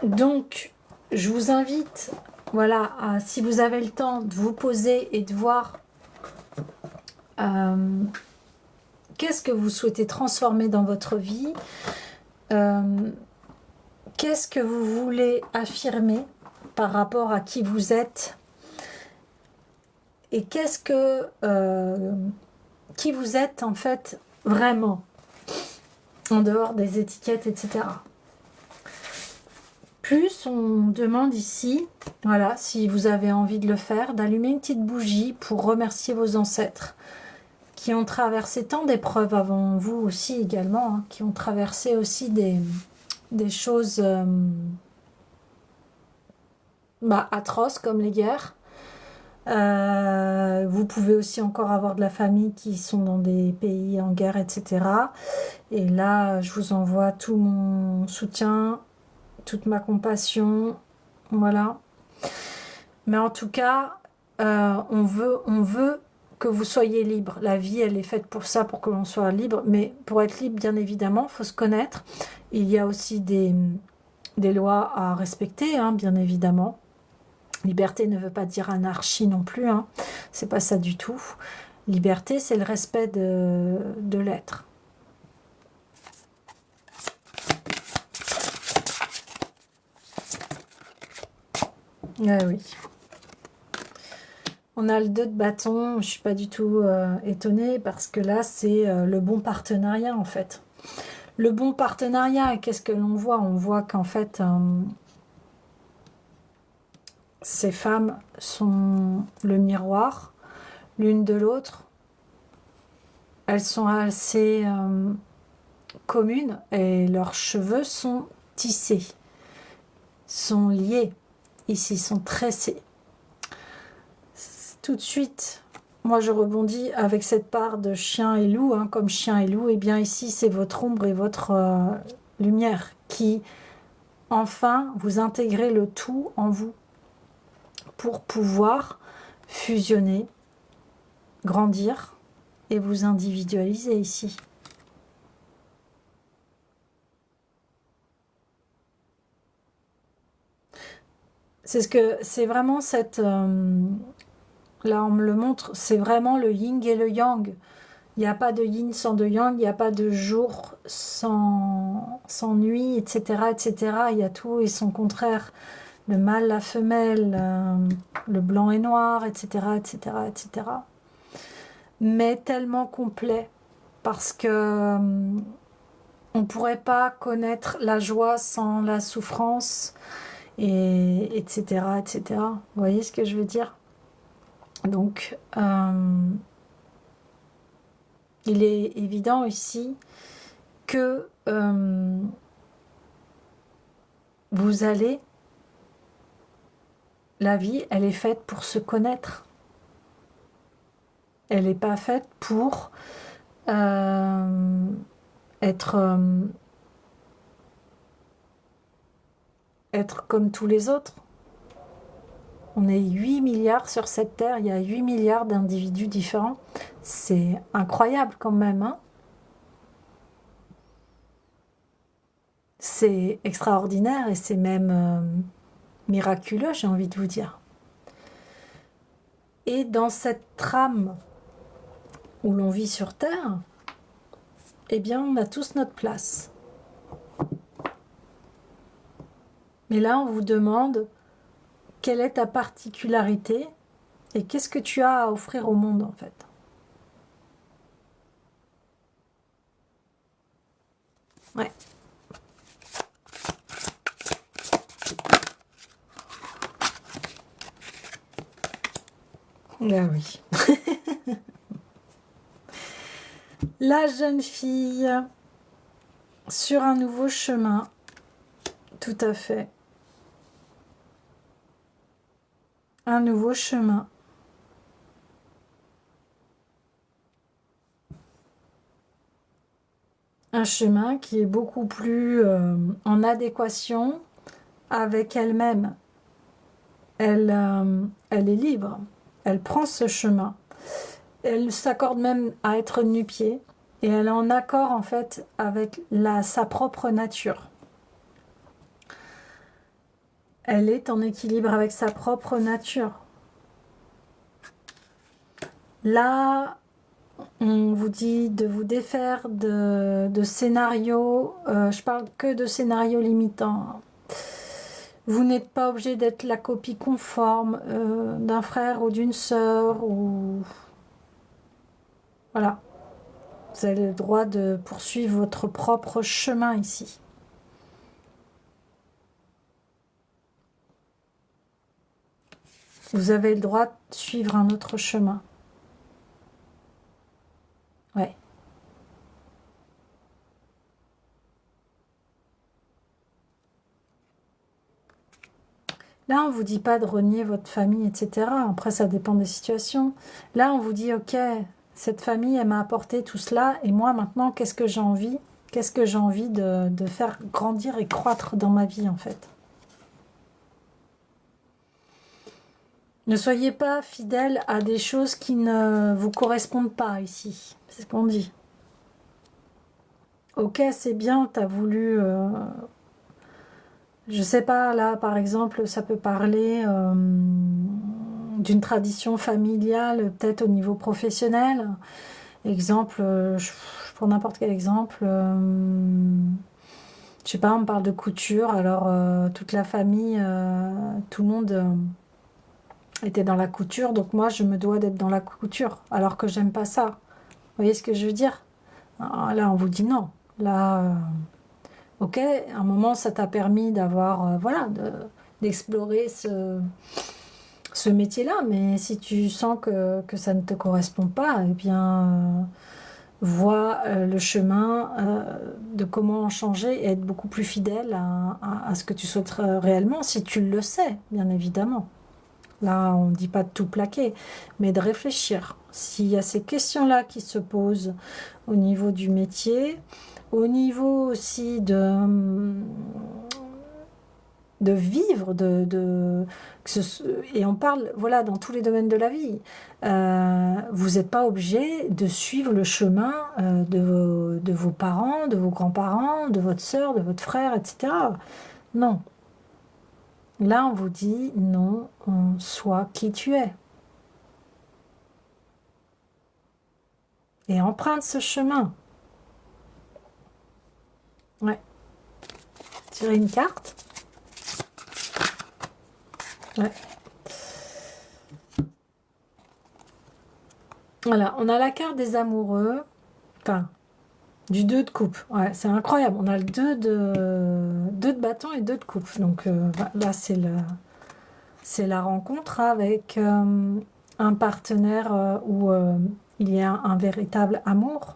Speaker 1: Donc, je vous invite, voilà, si vous avez le temps, de vous poser et de voir qu'est-ce que vous souhaitez transformer dans votre vie, qu'est-ce que vous voulez affirmer par rapport à qui vous êtes, et qu'est-ce que qui vous êtes en fait vraiment, en dehors des étiquettes, etc. Plus on demande ici, voilà, si vous avez envie de le faire, d'allumer une petite bougie pour remercier vos ancêtres qui ont traversé tant d'épreuves avant vous aussi également, hein, qui ont traversé aussi des choses atroces comme les guerres. Vous pouvez aussi encore avoir de la famille qui sont dans des pays en guerre, etc. Et là, je vous envoie tout mon soutien, toute ma compassion, voilà. Mais en tout cas, on veut que vous soyez libre. La vie, elle est faite pour ça, pour que l'on soit libre. Mais pour être libre, bien évidemment, il faut se connaître. Il y a aussi des lois à respecter, hein, bien évidemment. Liberté ne veut pas dire anarchie non plus, hein. C'est pas ça du tout. Liberté, c'est le respect de l'être. Ah oui. On a le 2 de bâton, je ne suis pas du tout étonnée, parce que là, c'est le bon partenariat, en fait. Le bon partenariat, qu'est-ce que l'on voit? On voit qu'en fait, ces femmes sont le miroir l'une de l'autre. Elles sont assez communes, et leurs cheveux sont tissés, sont liés, ici, sont tressés. Tout de suite, moi je rebondis avec cette part de chien et loup, hein, comme chien et loup, et bien ici c'est votre ombre et votre lumière qui, enfin, vous intégrez le tout en vous pour pouvoir fusionner, grandir et vous individualiser ici. C'est vraiment cette... là, on me le montre, c'est vraiment le yin et le yang. Il n'y a pas de yin sans de yang, il n'y a pas de jour sans nuit, etc., etc. Il y a tout et son contraire. Le mâle, la femelle, le blanc et noir, etc., etc., etc. Mais tellement complet, parce que on ne pourrait pas connaître la joie sans la souffrance, et etc., etc. Vous voyez ce que je veux dire? Donc, il est évident ici que vous allez... La vie, elle est faite pour se connaître. Elle n'est pas faite pour être comme tous les autres. On est 8 milliards sur cette terre, il y a 8 milliards d'individus différents. C'est incroyable quand même, hein? C'est extraordinaire et c'est même miraculeux, j'ai envie de vous dire. Et dans cette trame où l'on vit sur Terre, eh bien, on a tous notre place. Mais là, on vous demande quelle est ta particularité et qu'est-ce que tu as à offrir au monde, en fait. Ouais. Ah oui. La jeune fille sur un nouveau chemin. Tout à fait. Un nouveau chemin. Un chemin qui est beaucoup plus en adéquation avec elle-même. Elle est libre. Elle prend ce chemin. Elle s'accorde même à être nu-pied. Et elle est en accord en fait avec sa propre nature. Elle est en équilibre avec sa propre nature. Là, on vous dit de vous défaire de scénarios. Je parle que de scénarios limitants. Vous n'êtes pas obligé d'être la copie conforme d'un frère ou d'une sœur. Voilà. Vous avez le droit de poursuivre votre propre chemin ici. Vous avez le droit de suivre un autre chemin. Ouais. Là, on ne vous dit pas de renier votre famille, etc. Après, ça dépend des situations. Là, on vous dit, ok, cette famille, elle m'a apporté tout cela. Et moi, maintenant, qu'est-ce que j'ai envie? Qu'est-ce que j'ai envie de faire grandir et croître dans ma vie, en fait? Ne soyez pas fidèle à des choses qui ne vous correspondent pas ici. C'est ce qu'on dit. Ok, c'est bien, tu as voulu... je sais pas, là, par exemple, ça peut parler d'une tradition familiale, peut-être au niveau professionnel. Exemple, je prends n'importe quel exemple. Je sais pas, on parle de couture, alors toute la famille, tout le monde était dans la couture, donc moi je me dois d'être dans la couture, alors que j'aime pas ça. Vous voyez ce que je veux dire? Alors là, on vous dit non. Là, ok, à un moment, ça t'a permis d'avoir, voilà, d'explorer ce métier-là, mais si tu sens que ça ne te correspond pas, eh bien, vois le chemin de comment en changer et être beaucoup plus fidèle à ce que tu souhaites réellement, si tu le sais, bien évidemment. Là, on ne dit pas de tout plaquer, mais de réfléchir. S'il y a ces questions-là qui se posent au niveau du métier, au niveau aussi de vivre, et on parle, voilà, dans tous les domaines de la vie. Vous n'êtes pas obligé de suivre le chemin de vos parents, de vos grands-parents, de votre sœur, de votre frère, etc. Non. Là, on vous dit non, sois qui tu es. Et emprunte ce chemin. Ouais. Tirez une carte. Ouais. Voilà, on a la carte des amoureux. Enfin, du 2 de coupe. Ouais, c'est incroyable. On a le 2 de bâton et 2 de coupe. Donc là, c'est la rencontre avec un partenaire où il y a un véritable amour.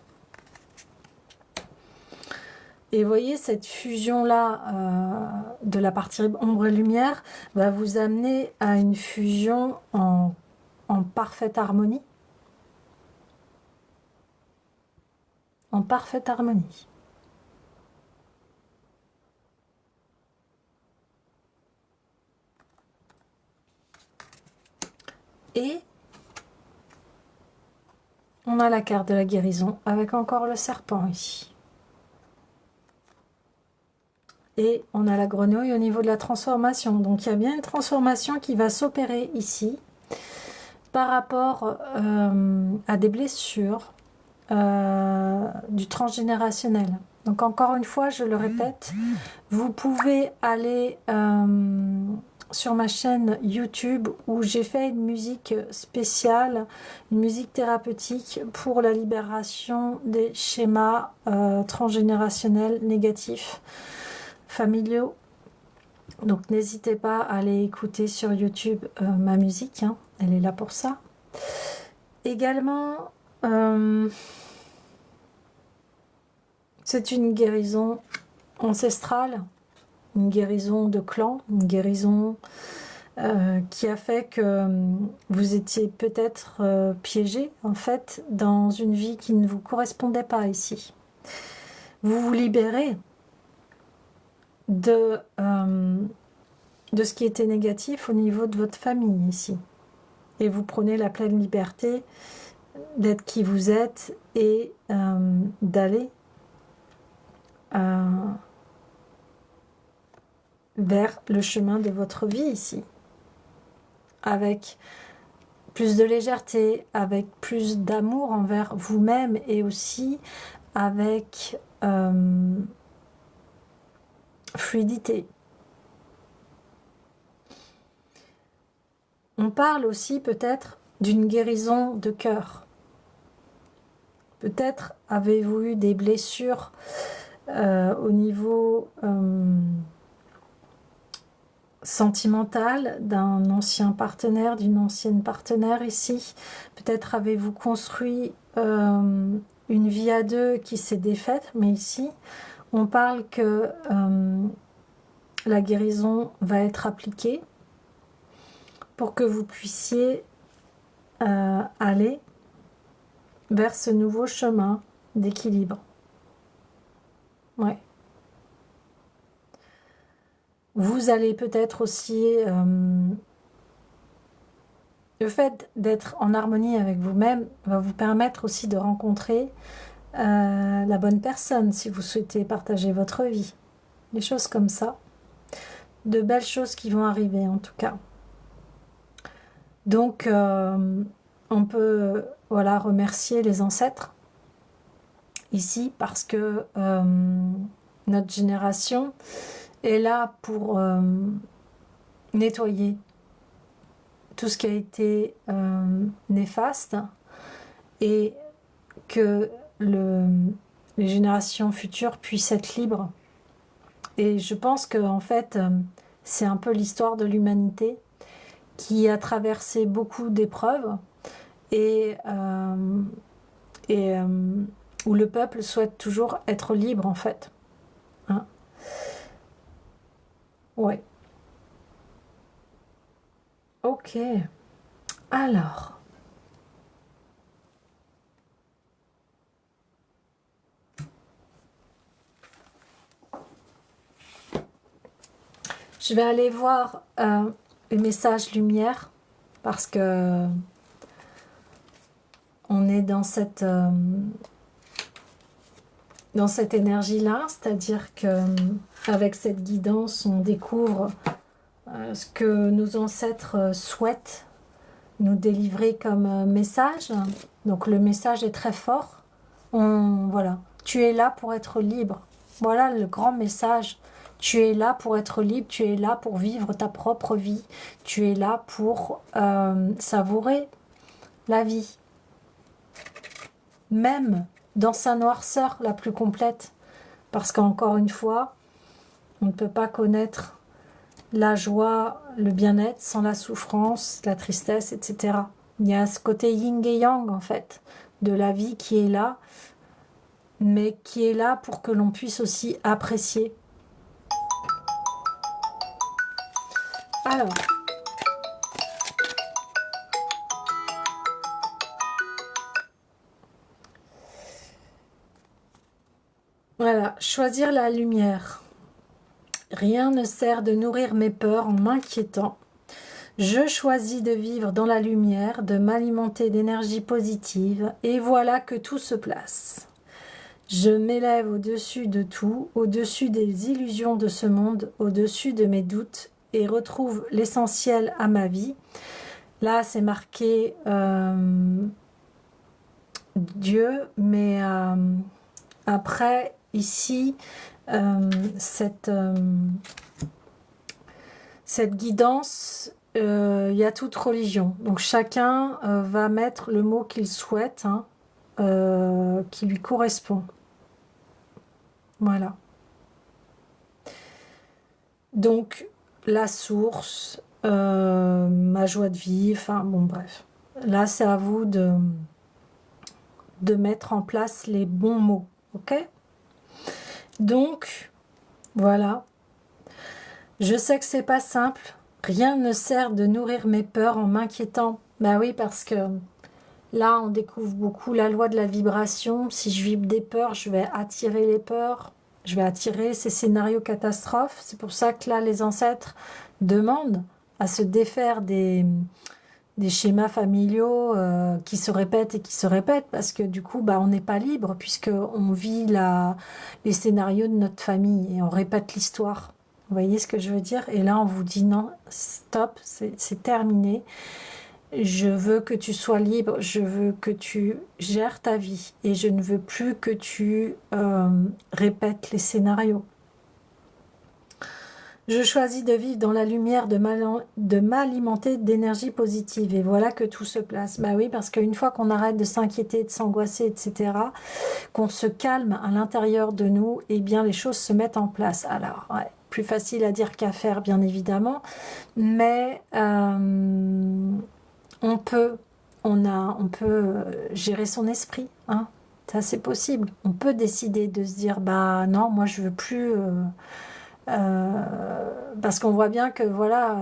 Speaker 1: Et vous voyez, cette fusion-là de la partie ombre et lumière va vous amener à une fusion en parfaite harmonie. En parfaite harmonie. Et on a la carte de la guérison avec encore le serpent ici. Et on a la grenouille au niveau de la transformation. Donc il y a bien une transformation qui va s'opérer ici par rapport à des blessures du transgénérationnel. Donc encore une fois, je le répète, vous pouvez aller sur ma chaîne YouTube où j'ai fait une musique spéciale, une musique thérapeutique pour la libération des schémas transgénérationnels négatifs familiaux. Donc n'hésitez pas à aller écouter sur YouTube ma musique, hein, elle est là pour ça. Également, c'est une guérison ancestrale, une guérison de clan, une guérison qui a fait que vous étiez peut-être piégé en fait dans une vie qui ne vous correspondait pas ici. Vous vous libérez de ce qui était négatif au niveau de votre famille ici. Et vous prenez la pleine liberté d'être qui vous êtes et d'aller vers le chemin de votre vie ici. Avec plus de légèreté, avec plus d'amour envers vous-même et aussi avec fluidité. On parle aussi peut-être d'une guérison de cœur. Peut-être avez-vous eu des blessures au niveau sentimental d'un ancien partenaire, d'une ancienne partenaire ici. Peut-être avez-vous construit une vie à deux qui s'est défaite, mais ici, on parle que la guérison va être appliquée pour que vous puissiez aller vers ce nouveau chemin d'équilibre. Ouais. Vous allez peut-être aussi... le fait d'être en harmonie avec vous-même va vous permettre aussi de rencontrer la bonne personne si vous souhaitez partager votre vie. Des choses comme ça. De belles choses qui vont arriver en tout cas. Donc, on peut voilà, remercier les ancêtres ici parce que notre génération est là pour nettoyer tout ce qui a été néfaste et que les générations futures puissent être libres. Et je pense que en fait, c'est un peu l'histoire de l'humanité qui a traversé beaucoup d'épreuves et où le peuple souhaite toujours être libre en fait. Hein? Ouais. Ok. Ok. Alors. Je vais aller voir les messages lumière parce que on est dans cette énergie-là, c'est-à-dire que avec cette guidance, on découvre ce que nos ancêtres souhaitent nous délivrer comme message. Donc le message est très fort. Voilà, tu es là pour être libre. Voilà le grand message. Tu es là pour être libre, tu es là pour vivre ta propre vie. Tu es là pour savourer la vie. Même dans sa noirceur la plus complète. Parce qu'encore une fois, on ne peut pas connaître la joie, le bien-être sans la souffrance, la tristesse, etc. Il y a ce côté yin et yang, en fait, de la vie qui est là, mais qui est là pour que l'on puisse aussi apprécier. Alors, voilà, choisir la lumière. Rien ne sert de nourrir mes peurs en m'inquiétant. Je choisis de vivre dans la lumière, de m'alimenter d'énergie positive, et voilà que tout se place. Je m'élève au-dessus de tout, au-dessus des illusions de ce monde, au-dessus de mes doutes, et retrouve l'essentiel à ma vie. Là, c'est marqué Dieu, mais après, ici, cette guidance, il y a toute religion. Donc chacun va mettre le mot qu'il souhaite, hein, qui lui correspond. Voilà. Donc la source, ma joie de vivre, enfin bon bref. Là c'est à vous de mettre en place les bons mots, ok? Donc voilà. Je sais que c'est pas simple. Rien ne sert de nourrir mes peurs en m'inquiétant. Bah oui, parce que là, on découvre beaucoup la loi de la vibration. Si je vibre des peurs, je vais attirer les peurs. Je vais attirer ces scénarios catastrophes. C'est pour ça que là, les ancêtres demandent à se défaire des schémas familiaux qui se répètent et qui se répètent. Parce que du coup, bah, on n'est pas libre puisqu'on vit les scénarios de notre famille et on répète l'histoire. Vous voyez ce que je veux dire? Et là, on vous dit non, stop, c'est terminé. Je veux que tu sois libre, je veux que tu gères ta vie et je ne veux plus que tu répètes les scénarios. Je choisis de vivre dans la lumière, de m'alimenter d'énergie positive et voilà que tout se place. Bah oui, parce qu'une fois qu'on arrête de s'inquiéter, de s'angoisser, etc., qu'on se calme à l'intérieur de nous, eh bien les choses se mettent en place. Alors, ouais, plus facile à dire qu'à faire, bien évidemment, mais on peut gérer son esprit, hein. Ça c'est possible. On peut décider de se dire bah non, moi je veux plus parce qu'on voit bien que voilà,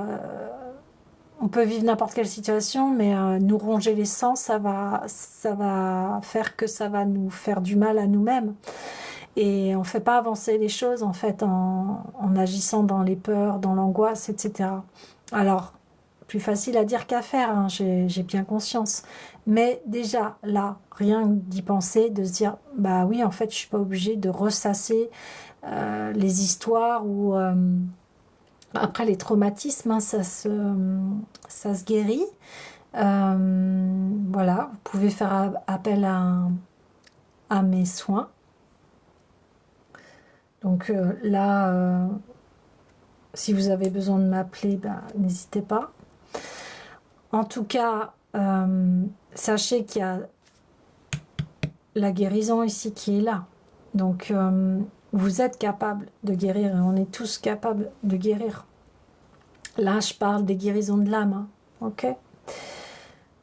Speaker 1: on peut vivre n'importe quelle situation, mais nous ronger les sens, ça va faire que ça va nous faire du mal à nous-mêmes. Et on ne fait pas avancer les choses en fait en agissant dans les peurs, dans l'angoisse, etc. Alors, plus facile à dire qu'à faire, hein, j'ai bien conscience. Mais déjà, là, rien d'y penser, de se dire, bah oui, en fait, je suis pas obligée de ressasser les histoires ou après les traumatismes, hein, ça se guérit. Voilà, vous pouvez faire appel à mes soins. Donc là, si vous avez besoin de m'appeler, ben, n'hésitez pas. En tout cas, sachez qu'il y a la guérison ici qui est là. Donc, vous êtes capable de guérir et on est tous capables de guérir. Là, je parle des guérisons de l'âme. Hein, ok?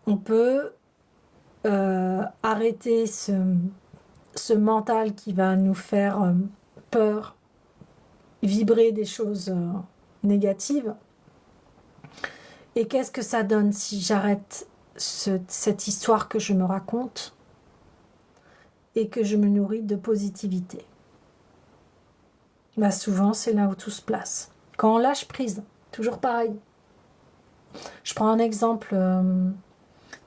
Speaker 1: On peut arrêter ce mental qui va nous faire peur, vibrer des choses négatives Et qu'est-ce que ça donne si j'arrête cette histoire que je me raconte et que je me nourris de positivité? Bah souvent, c'est là où tout se place. Quand on lâche prise, toujours pareil. Je prends un exemple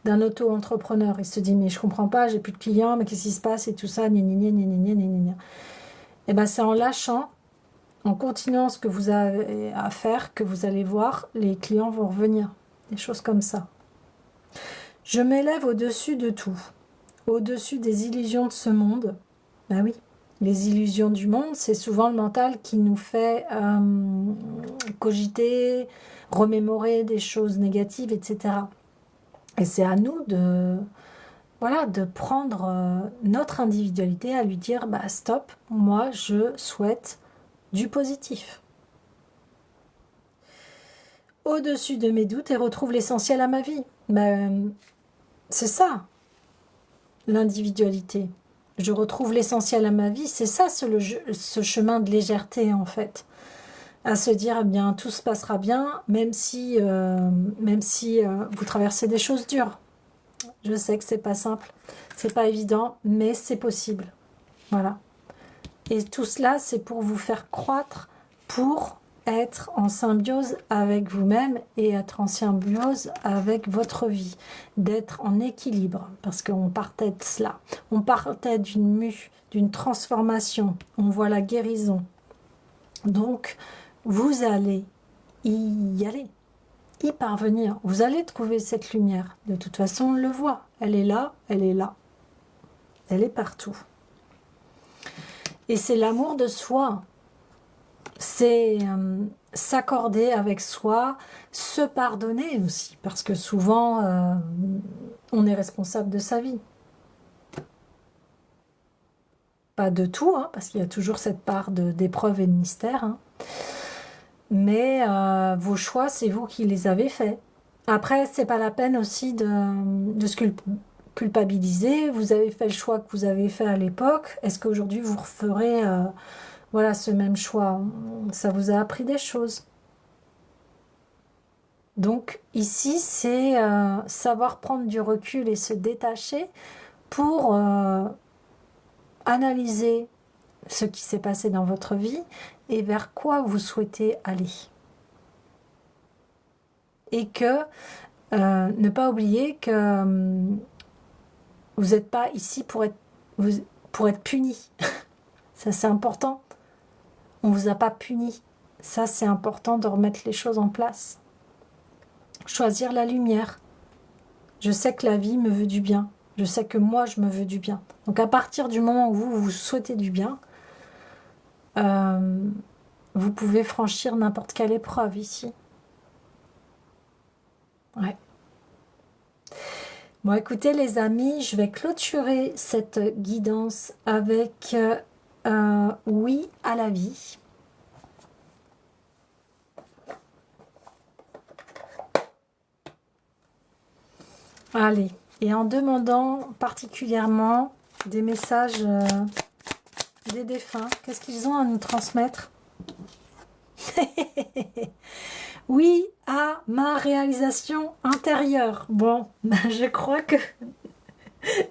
Speaker 1: d'un auto-entrepreneur. Il se dit, mais je comprends pas, j'ai plus de clients, mais qu'est-ce qui se passe et tout ça, gna, gna, gna, gna, gna, gna, gna. Et ben c'est en lâchant, en continuant ce que vous avez à faire, que vous allez voir, les clients vont revenir. Des choses comme ça. Je m'élève au-dessus de tout, au-dessus des illusions de ce monde. Ben oui, les illusions du monde, c'est souvent le mental qui nous fait cogiter, remémorer des choses négatives, etc. Et c'est à nous de, voilà, de prendre notre individualité, à lui dire, bah stop, moi je souhaite du positif. Au-dessus de mes doutes et retrouve l'essentiel à ma vie. Ben, c'est ça, l'individualité. Je retrouve l'essentiel à ma vie, c'est ça ce chemin de légèreté en fait. À se dire, eh bien, tout se passera bien, même si vous traversez des choses dures. Je sais que c'est pas simple, c'est pas évident, mais c'est possible. Voilà. Et tout cela, c'est pour vous faire croître, pour être en symbiose avec vous-même et être en symbiose avec votre vie, d'être en équilibre, parce qu'on partait de cela. On partait d'une mue, d'une transformation, on voit la guérison. Donc, vous allez y aller, y parvenir. Vous allez trouver cette lumière. De toute façon, on le voit. Elle est là, elle est là. Elle est partout. Et c'est l'amour de soi. C'est s'accorder avec soi, se pardonner aussi. Parce que souvent, on est responsable de sa vie. Pas de tout, hein, parce qu'il y a toujours cette part d'épreuve et de mystère. Hein. Mais vos choix, c'est vous qui les avez faits. Après, c'est pas la peine aussi de se culpabiliser. Vous avez fait le choix que vous avez fait à l'époque. Est-ce qu'aujourd'hui, vous referez voilà, ce même choix? Ça vous a appris des choses. Donc ici, c'est savoir prendre du recul et se détacher pour analyser ce qui s'est passé dans votre vie et vers quoi vous souhaitez aller. Et que ne pas oublier que vous n'êtes pas ici pour être puni. Ça, c'est important. On ne vous a pas puni. Ça, c'est important de remettre les choses en place. Choisir la lumière. Je sais que la vie me veut du bien. Je sais que moi, je me veux du bien. Donc, à partir du moment où vous souhaitez du bien, vous pouvez franchir n'importe quelle épreuve ici. Ouais. Bon, écoutez les amis, je vais clôturer cette guidance avec oui à la vie. Allez, et en demandant particulièrement des messages des défunts, qu'est-ce qu'ils ont à nous transmettre? Oui à ma réalisation intérieure. Bon, je crois que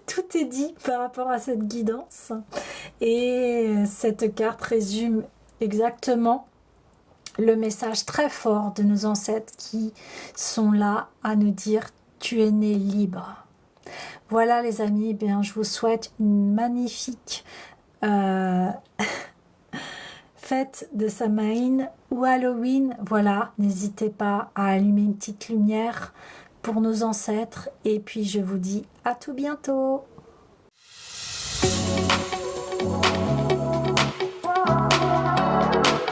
Speaker 1: tout est dit par rapport à cette guidance. Et cette carte résume exactement le message très fort de nos ancêtres qui sont là à nous dire « Tu es né libre ». Voilà les amis, eh bien, je vous souhaite une magnifique fête de Samhain ou Halloween. Voilà, n'hésitez pas à allumer une petite lumière pour nos ancêtres. Et puis je vous dis à tout bientôt.